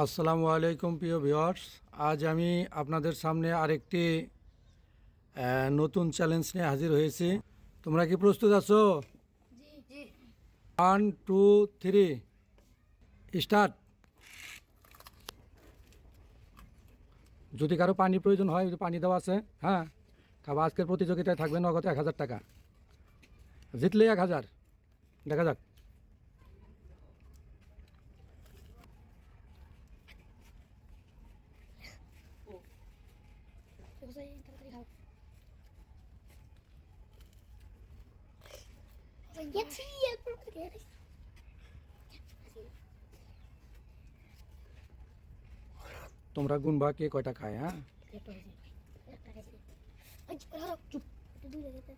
আসসালামু আলাইকুম প্রিয় ভিউয়ার্স, আজ আমি আপনাদের সামনে আরেকটি নতুন চ্যালেঞ্জ নিয়ে হাজির হয়েছি। তোমরা কি প্রস্তুত আছো? জি 1 2 3 স্টার্ট। যদি কারো পানি প্রয়োজন হয়, পানি দেওয়া আছে। হ্যাঁ, খাবার। আজকের প্রতিযোগিতায় থাকবে নগদ 1000 টাকা, জিতলে 1000। দেখা যাক। তাড়াতাড়ি খাও। গেছি এরপর গেছি। তোমরা গুনবা কে কয়টা খায়। হ্যাঁ, একটা গেছি। চুপ দুই লেগে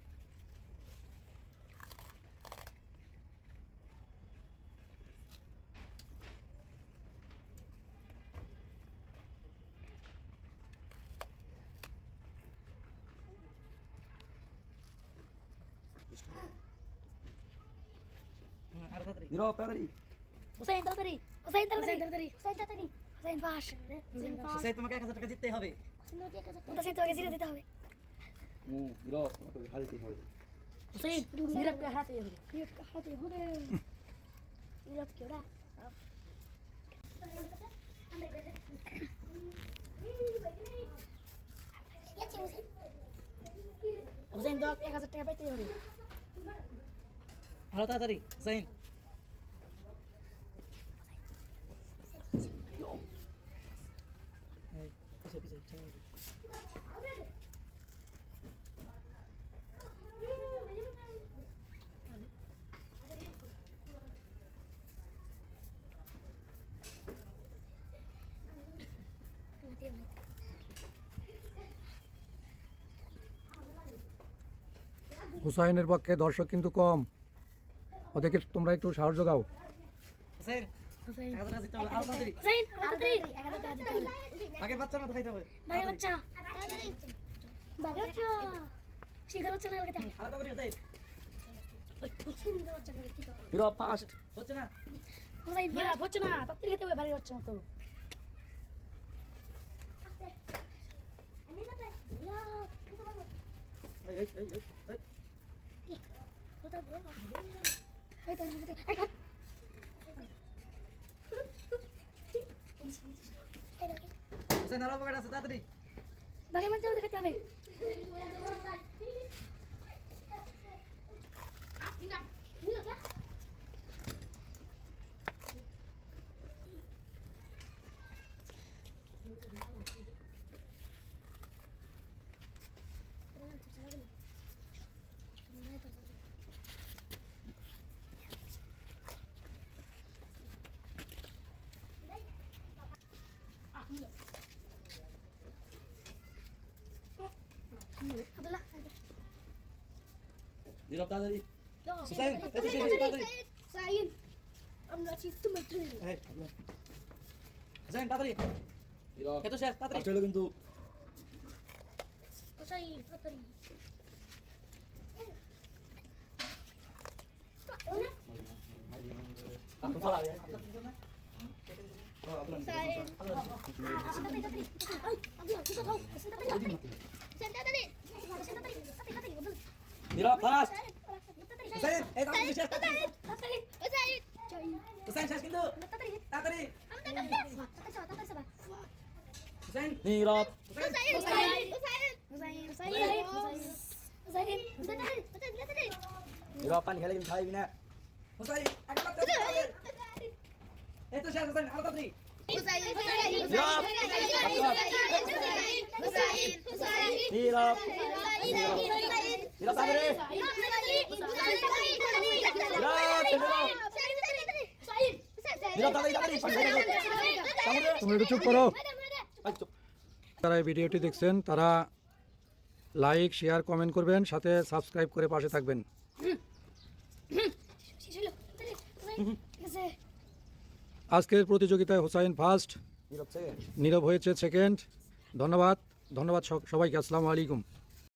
হুসাইন তাড়াতাড়ি হুসাইন পাস হুসাইন তোমাকে 1000 টাকা জিততেই হবে। হুসাইন তোমাকে জিতে দিতে হবে। হুসাইন নীরবকে হারাতে হবে। নীরব কি ওরা হুসাইন তো 1000 টাকা পাইতে হবে। ভালো তাড়াতাড়ি হুসাইন। হুসাইনের পক্ষে দর্শক কিন্তু কম, ওদেরকে তোমরা একটু সাহায্য যোগাও। হুসাইন হুসাইন 1000 টাকা জিততে হবে। আরো তাড়াতাড়ি। হুসাইন তাড়াতাড়ি 1000 টাকা দিতে হবে। আগে বাচ্চার মতো খাইতে হবে। ভাই বাচ্চা বাচ্চা শিকার হচ্ছে না লাগে আরো তাড়াতাড়ি হুসাইন। ওই সুন্দর বাচ্চা করে কি করে হিরো ফাস্ট হচ্ছে না। হুসাইন ভাই হচ্ছে না তাড়াতাড়ি খেতে হবে ভারী হচ্ছে না তো এই হুসাইন আরো পকেট আছে তাড়াতাড়ি। বাকি মানুষ খেতে হবে Abdullah. হিরো তাড়াতাড়ি। Husain, Husain. I'm not used to my dream. এই হুসাইন তাড়াতাড়ি। হিরো এত শেষ তাড়াতাড়ি চলো কিন্তু। Husain, তাড়াতাড়ি। আপনি চলা Husain. Ay, Abdullah, kita tahu. Husain taড়াতাড়ি. Husain taড়াতাড়ি. Husain taড়াতাড়ি. হিরো ফাস্ট হুসাইন এই তাড়াতাড়ি শেষ তাড়াতাড়ি। তাড়াতাড়ি। Husain. হুসাইন শেষ কিন্তু তাড়াতাড়ি। তাড়াতাড়ি। তাড়াতাড়ি। হুসাইন নীরব হুসাইন নীরব পানি খেলে কিন্তু খাইবি না। হুসাইন আগে বাচ্চা এই তো শেষ হুসাইন আরো তাড়াতাড়ি। নীরব নীরব তাড়াতাড়ি। নীরব তাড়াতাড়ি তোমরা একটু চুপ করো। এই চুপ। যারা এই ভিডিওটি দেখছেন তারা লাইক, শেয়ার, কমেন্ট করবেন, সাথে সাবস্ক্রাইব করে পাশে থাকবেন। আজকের প্রতিযোগিতায় হুসাইন ফার্স্ট, নীরব সেকেন্ড। নীরব হয়েছে সেকেন্ড। ধন্যবাদ সবাইকে। আসসালামু আলাইকুম।